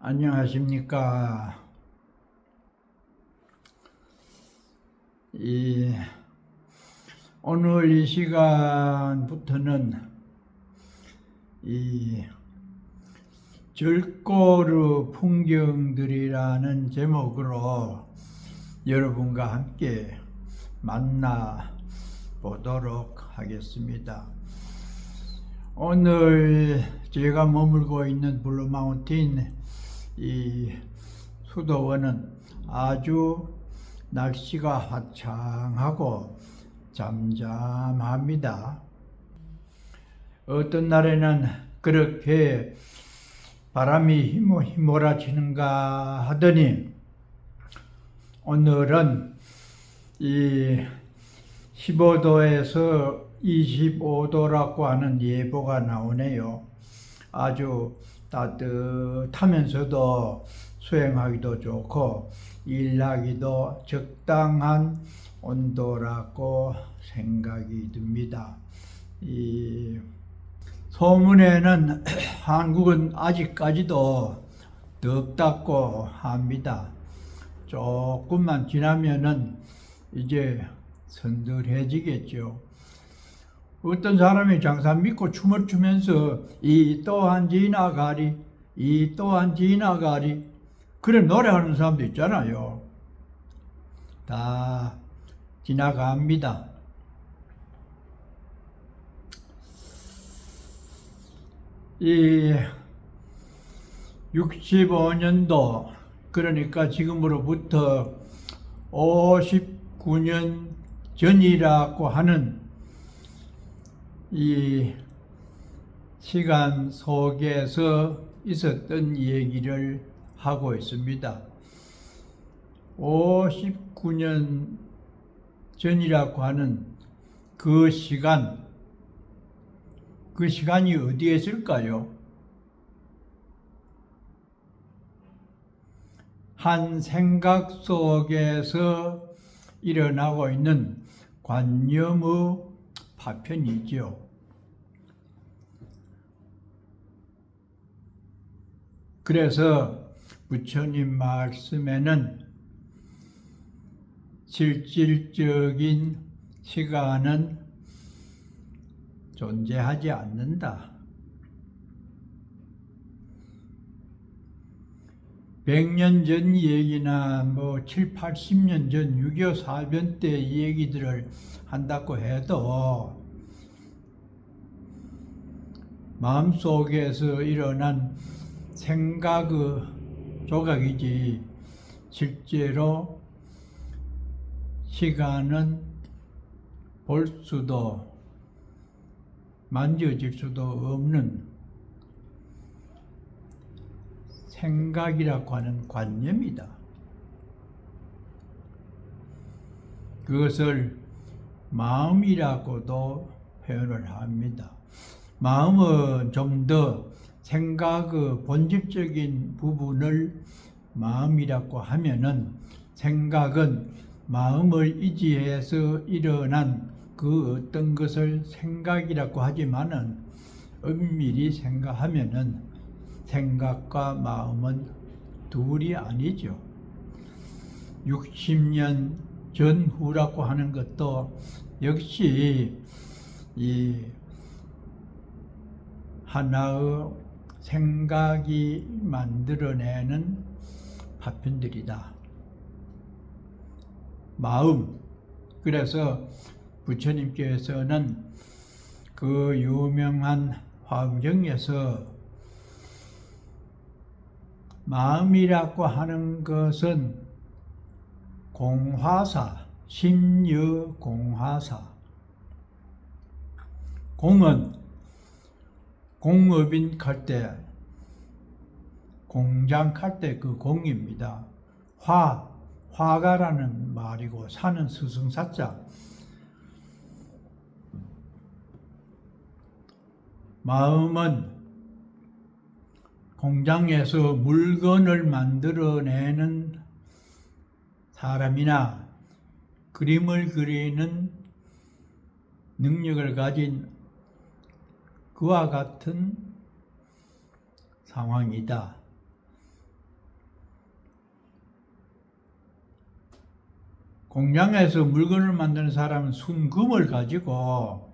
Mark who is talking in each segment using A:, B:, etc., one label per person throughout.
A: 안녕하십니까. 오늘 이 시간부터는 절고르 풍경들이라는 제목으로 여러분과 함께 만나 보도록 하겠습니다. 오늘 제가 머물고 있는 블루마운틴 이 수도원은 아주 날씨가 화창하고 잠잠합니다. 어떤 날에는 그렇게 바람이 휘몰아치는가 하더니 오늘은 이 15도에서 25도라고 하는 예보가 나오네요. 아주 따뜻하면서도 수행하기도 좋고 일하기도 적당한 온도라고 생각이 듭니다. 이 소문에는 한국은 아직까지도 덥다고 합니다. 조금만 지나면은 이제 선들해지겠죠. 어떤 사람이 장사 믿고 춤을 추면서 이 또한 지나가리, 이 또한 지나가리 그래 노래하는 사람도 있잖아요. 다 지나갑니다. 이 65년도 그러니까 지금으로부터 59년 전이라고 하는 이 시간 속에서 있었던 얘기를 하고 있습니다. 59년 전이라고 하는 그 시간이 어디에 있을까요? 한 생각 속에서 일어나고 있는 관념의 파편이죠. 그래서 부처님 말씀에는 실질적인 시간은 존재하지 않는다. 100년 전 얘기나 7, 80년 전 6.25 사변 때 얘기들을 한다고 해도 마음속에서 일어난 생각의 조각이지 실제로 시간은 볼 수도 만져질 수도 없는 생각이라고 하는 관념이다. 그것을 마음이라고도 표현을 합니다. 마음은 좀 더 생각의 본질적인 부분을 마음이라고 하면은 생각은 마음을 의지해서 일어난 그 어떤 것을 생각이라고 하지만은 엄밀히 생각하면은 생각과 마음은 둘이 아니죠. 60년 전후라고 하는 것도 역시 이 하나의 생각이 만들어내는 파편들이다. 마음. 그래서 부처님께서는 그 유명한 화엄경에서 마음이라고 하는 것은 공화사, 심여공화사. 공은 공업인 칼 때, 공장 칼 때 그 공입니다. 화가라는 말이고 사는 스승사자. 마음은 공장에서 물건을 만들어내는 사람이나 그림을 그리는 능력을 가진 그와 같은 상황이다. 공장에서 물건을 만드는 사람은 순금을 가지고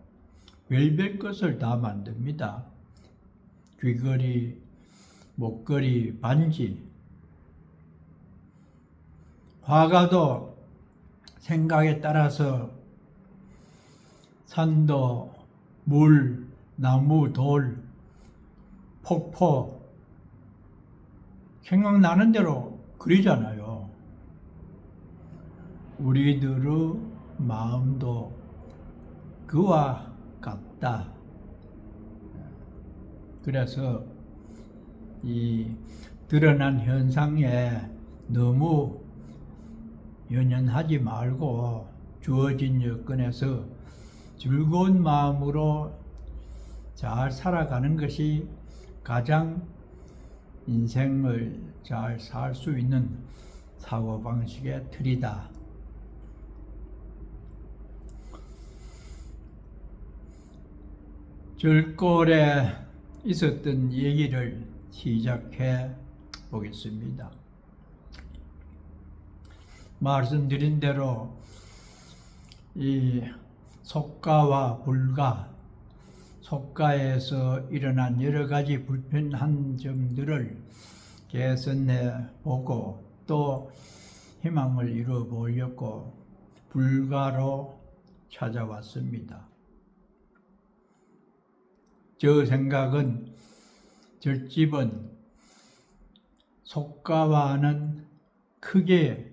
A: 별별 것을 다 만듭니다. 귀걸이, 목걸이, 반지. 화가도 생각에 따라서 산도, 물, 나무, 돌, 폭포 생각나는 대로 그리잖아요. 우리들의 마음도 그와 같다. 그래서 이 드러난 현상에 너무 연연하지 말고 주어진 여건에서 즐거운 마음으로 잘 살아가는 것이 가장 인생을 잘 살 수 있는 사고방식의 틀이다. 절골에 있었던 얘기를 시작해 보겠습니다. 말씀드린 대로 이 속가와 불가, 속가에서 일어난 여러 가지 불편한 점들을 개선해 보고 또 희망을 이루어 보려고 불가로 찾아왔습니다. 저 생각은 절집은 속가와는 크게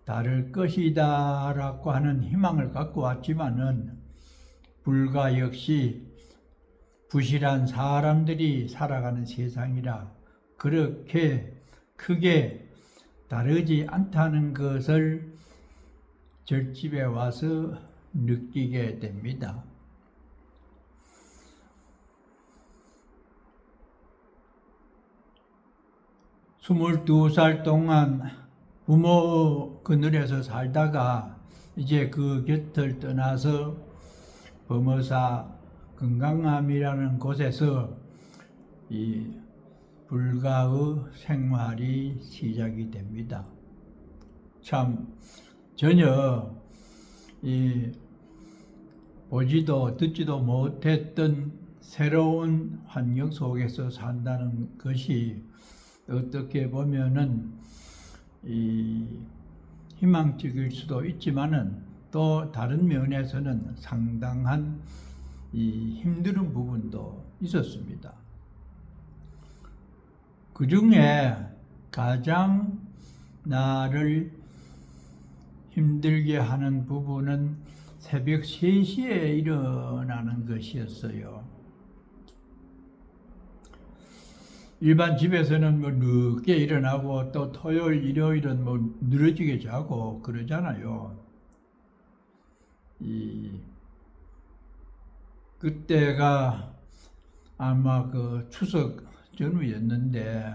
A: 다를 것이다 라고 하는 희망을 갖고 왔지만은 불가 역시 부실한 사람들이 살아가는 세상이라 그렇게 크게 다르지 않다는 것을 절집에 와서 느끼게 됩니다. 스물두 살 동안 부모 그늘에서 살다가 이제 그 곁을 떠나서 범어사 건강암이라는 곳에서 이 불가의 생활이 시작이 됩니다. 참 전혀 보지도 듣지도 못했던 새로운 환경 속에서 산다는 것이 어떻게 보면은 희망적일 수도 있지만은 또 다른 면에서는 상당한 힘든 부분도 있었습니다. 그 중에 가장 나를 힘들게 하는 부분은 새벽 3시에 일어나는 것이었어요. 일반 집에서는 뭐 늦게 일어나고 또 토요일, 일요일은 뭐 늘어지게 자고 그러잖아요. 그때가 아마 그 추석 전후였는데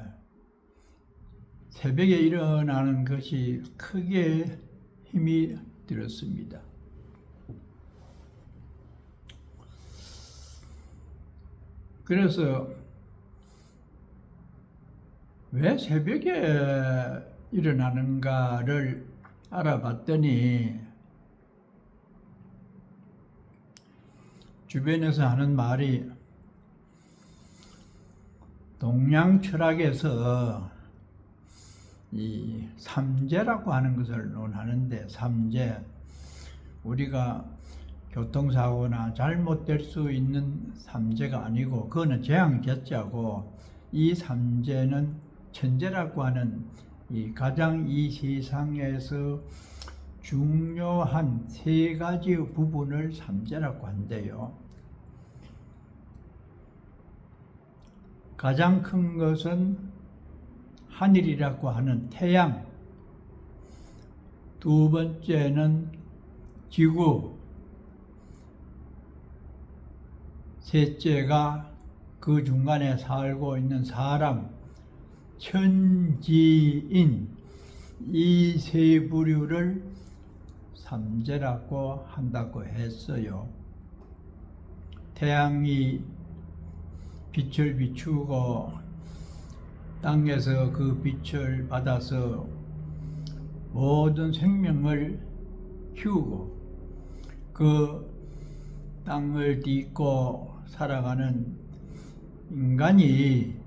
A: 새벽에 일어나는 것이 크게 힘이 들었습니다. 그래서 왜 새벽에 일어나는가를 알아봤더니 주변에서 하는 말이 동양 철학에서 이 삼재라고 하는 것을 논하는데, 삼재, 우리가 교통사고나 잘못될 수 있는 삼재가 아니고 그거는 재앙제자고, 이 삼재는 천재라고 하는 가장 이 세상에서 중요한 3가지 부분을 삼재라고 한대요. 가장 큰 것은 하늘이라고 하는 태양, 두 번째는 지구, 셋째가 그 중간에 살고 있는 사람, 천지인, 이 세 부류를 삼재라고 한다고 했어요. 태양이 빛을 비추고 땅에서 그 빛을 받아서 모든 생명을 키우고 그 땅을 딛고 살아가는 인간이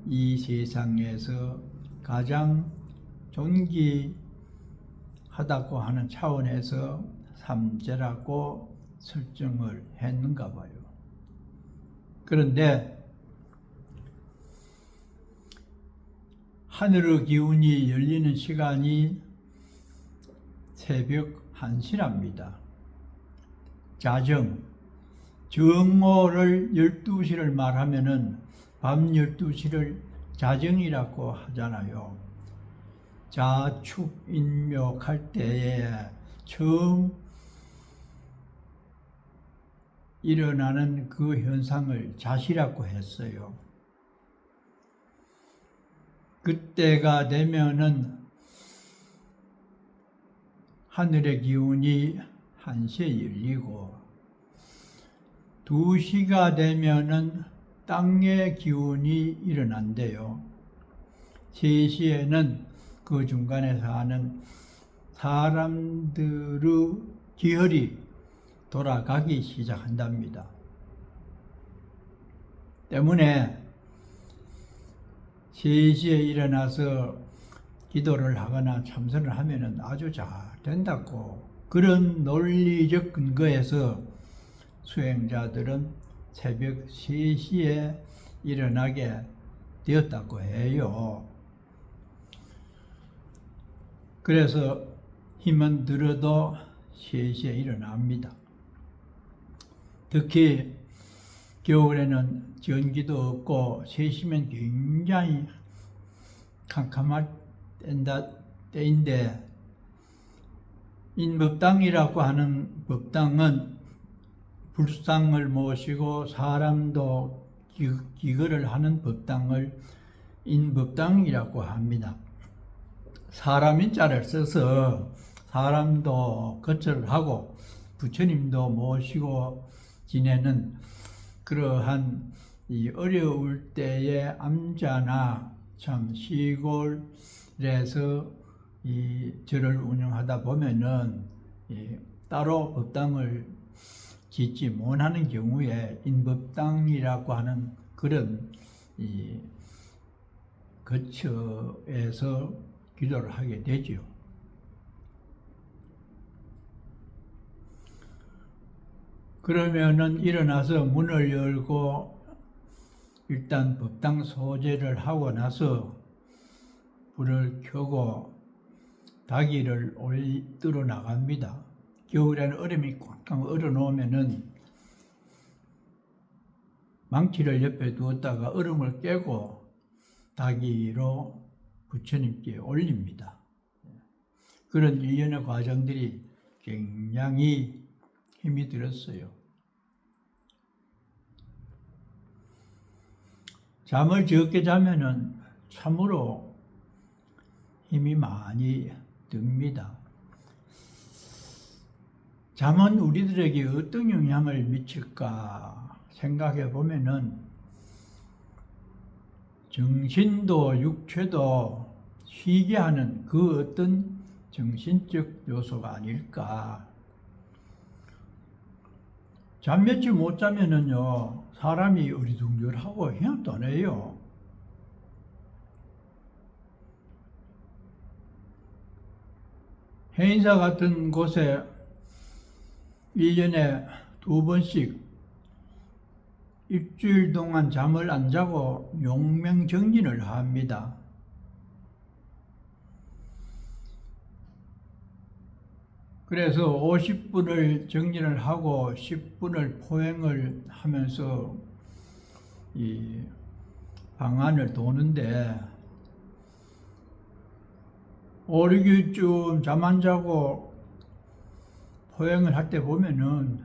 A: 이 세상에서 가장 존귀하다고 하는 차원에서 삼재라고 설정을 했는가 봐요. 그런데 하늘의 기운이 열리는 시간이 새벽 1시랍니다. 자정, 정오를 12시를 말하면은 밤 12시를 자정이라고 하잖아요. 자축인묘할 때에 처음 일어나는 그 현상을 자시라고 했어요. 그때가 되면은 하늘의 기운이 1시에 열리고 2시가 되면은 땅의 기운이 일어난대요. 3시에는 그 중간에 사는 사람들의 기혈이 돌아가기 시작한답니다. 때문에 3시에 일어나서 기도를 하거나 참선을 하면은 아주 잘 된다고, 그런 논리적 근거에서 수행자들은 새벽 3시에 일어나게 되었다고 해요. 그래서 힘은 들어도 3시에 일어납니다. 특히 겨울에는 전기도 없고 3시면 굉장히 캄캄할 때인데, 인법당이라고 하는 법당은 불상을 모시고 사람도 기거를 하는 법당을 인법당이라고 합니다. 사람 인자를 써서 사람도 거처를 하고 부처님도 모시고 지내는 그러한 이 어려울 때의 암자나 참 시골에서 이 절을 운영하다 보면은 따로 법당을 짓지 못하는 경우에 인법당이라고 하는 그런 이 거처에서 기도를 하게 되죠. 그러면은 일어나서 문을 열고 일단 법당 소재를 하고 나서 불을 켜고 닭이를 뜰어 나갑니다. 겨울에는 얼음이 꽉꽉 얼어 놓으면은 망치를 옆에 두었다가 얼음을 깨고 닭이로 부처님께 올립니다. 그런 일련의 과정들이 굉장히 힘이 들었어요. 잠을 적게 자면은 참으로 힘이 많이 듭니다. 잠은 우리들에게 어떤 영향을 미칠까 생각해 보면은 정신도 육체도 쉬게 하는 그 어떤 정신적 요소가 아닐까. 잠 며칠 못 자면은요, 사람이 어리둥절하고 희한도 안 해요. 해인사 같은 곳에 1년에 2번씩 일주일 동안 잠을 안 자고 용명정진을 합니다. 그래서 50분을 정진을 하고 10분을 포행을 하면서 이 방안을 도는데 5, 6일쯤 잠 안 자고 포행을 할 때 보면은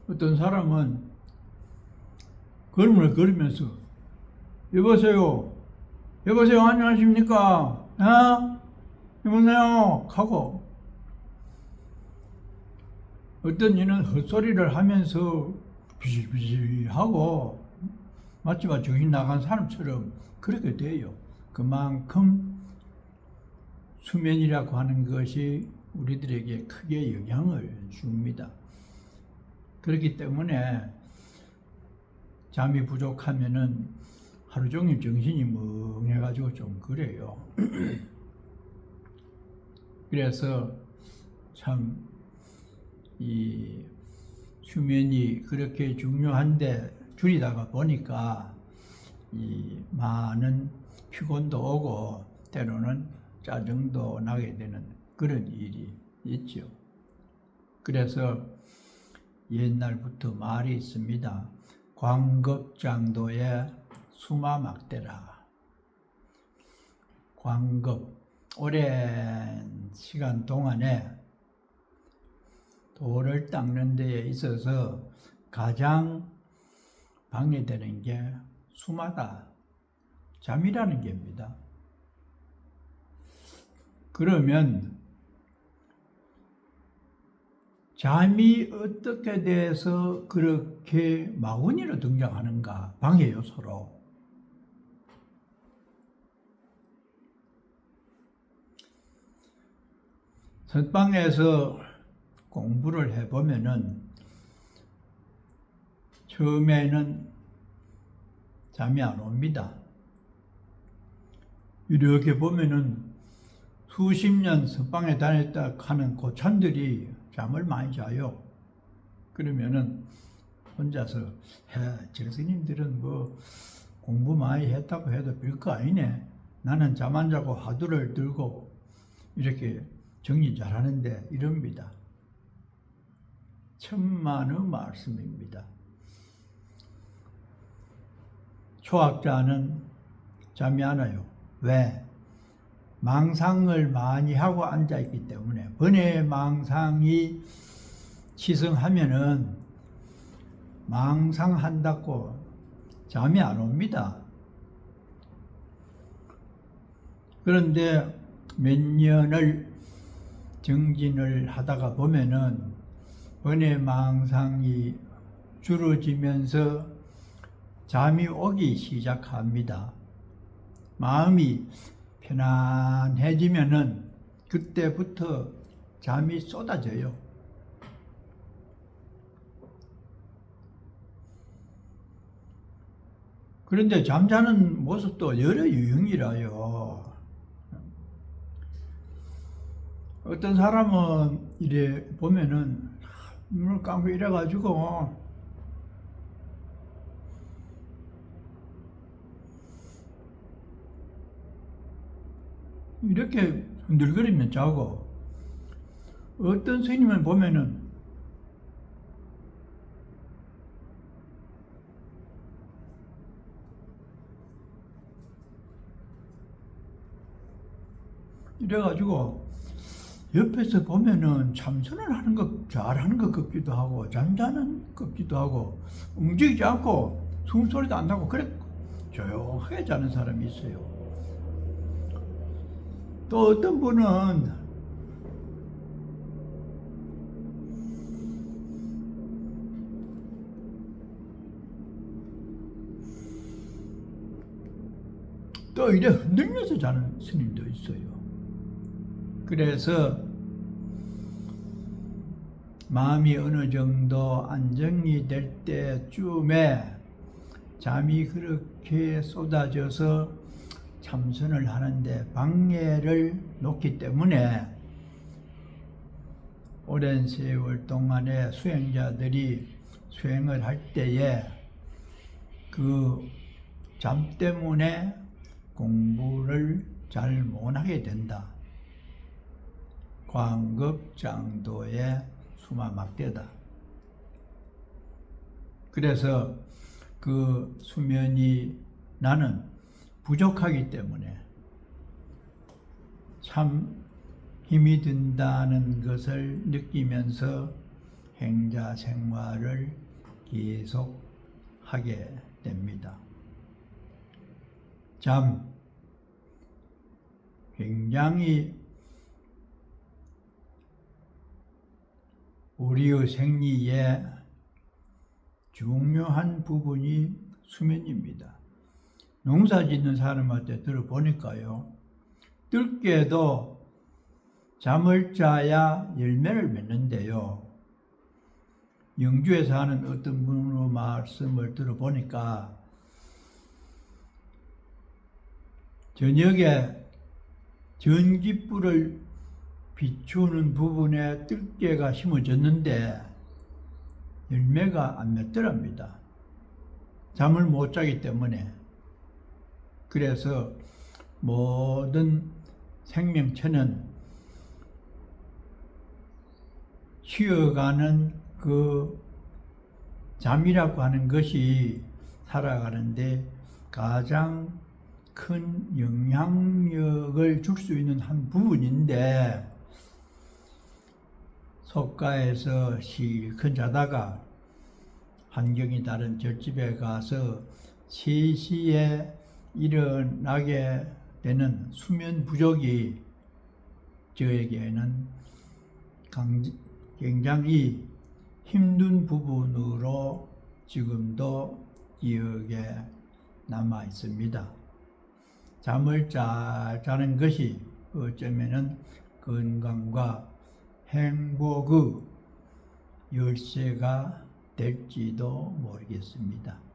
A: 어떤 사람은 걸음을 걸으면서 여보세요, 여보세요, 안녕하십니까? 여보세요 하고, 어떤 이는 헛소리를 하면서 비실비실 하고 마치 정신 나간 사람처럼 그렇게 돼요. 그만큼 수면이라고 하는 것이 우리들에게 크게 영향을 줍니다. 그렇기 때문에 잠이 부족하면은 하루 종일 정신이 멍해가지고 좀 그래요. 그래서 참 이 수면이 그렇게 중요한데 줄이다가 보니까 이 많은 피곤도 오고 때로는 짜증도 나게 되는 그런 일이 있죠. 그래서 옛날부터 말이 있습니다. 광급장도의 수마막대라. 광급, 오랜 시간 동안에 돌을 닦는 데에 있어서 가장 방해되는 게 수마다, 잠이라는 겁니다. 그러면 잠이 어떻게 돼서 그렇게 마구니로 등장하는가? 방해 요소로. 선방에서 공부를 해보면은 처음에는 잠이 안 옵니다. 이렇게 보면은 수십 년 선방에 다녔다 하는 고참들이 잠을 많이 자요. 그러면은 혼자서 저 스님들은 뭐 공부 많이 했다고 해도 별거 아니네. 나는 잠 안 자고 화두를 들고 이렇게 정리 잘하는데 이럽니다. 천만의 말씀입니다. 초학자는 잠이 안 와요. 왜? 망상을 많이 하고 앉아있기 때문에. 번뇌 망상이 치성하면은 망상한다고 잠이 안 옵니다. 그런데 몇 년을 정진을 하다가 보면은 번뇌 망상이 줄어지면서 잠이 오기 시작합니다. 마음이 편안해지면은 그때부터 잠이 쏟아져요. 그런데 잠자는 모습도 여러 유형이라요. 어떤 사람은 이래 보면은 눈을 감고 이래가지고 이렇게 흔들거리면 자고, 어떤 스님을 보면은 이래가지고 옆에서 보면은 참선을 하는 것 잘하는 것 같기도 하고 잠자는 것 같기도 하고 움직이지 않고 숨소리도 안 나고 그래 조용하게 자는 사람이 있어요. 또 어떤 분은 또 이래 흔들면서 자는 스님도 있어요. 그래서 마음이 어느 정도 안정이 될 때쯤에 잠이 그렇게 쏟아져서 참선을 하는데 방해를 놓기 때문에 오랜 세월 동안에 수행자들이 수행을 할 때에 그 잠 때문에 공부를 잘 못하게 된다. 광급장도의 수마막대다. 그래서 그 수면이 나는 부족하기 때문에 참 힘이 든다는 것을 느끼면서 행자 생활을 계속 하게 됩니다. 잠, 굉장히 우리의 생리에 중요한 부분이 수면입니다. 농사 짓는 사람한테 들어보니까요, 뜰게도 잠을 자야 열매를 맺는데요. 영주에서 하는 어떤 분의 말씀을 들어보니까 저녁에 전깃불을 비추는 부분에 뜰개가 심어졌는데 열매가 안 맺더랍니다. 잠을 못 자기 때문에. 그래서 모든 생명체는 쉬어가는 그 잠이라고 하는 것이 살아가는데 가장 큰 영향력을 줄 수 있는 한 부분인데, 속가에서 실컷 자다가 환경이 다른 젖집에 가서 3시에 일어나게 되는 수면 부족이 저에게는 굉장히 힘든 부분으로 지금도 기억에 남아 있습니다. 잠을 잘 자는 것이 어쩌면은 건강과 행복의 열쇠가 될지도 모르겠습니다.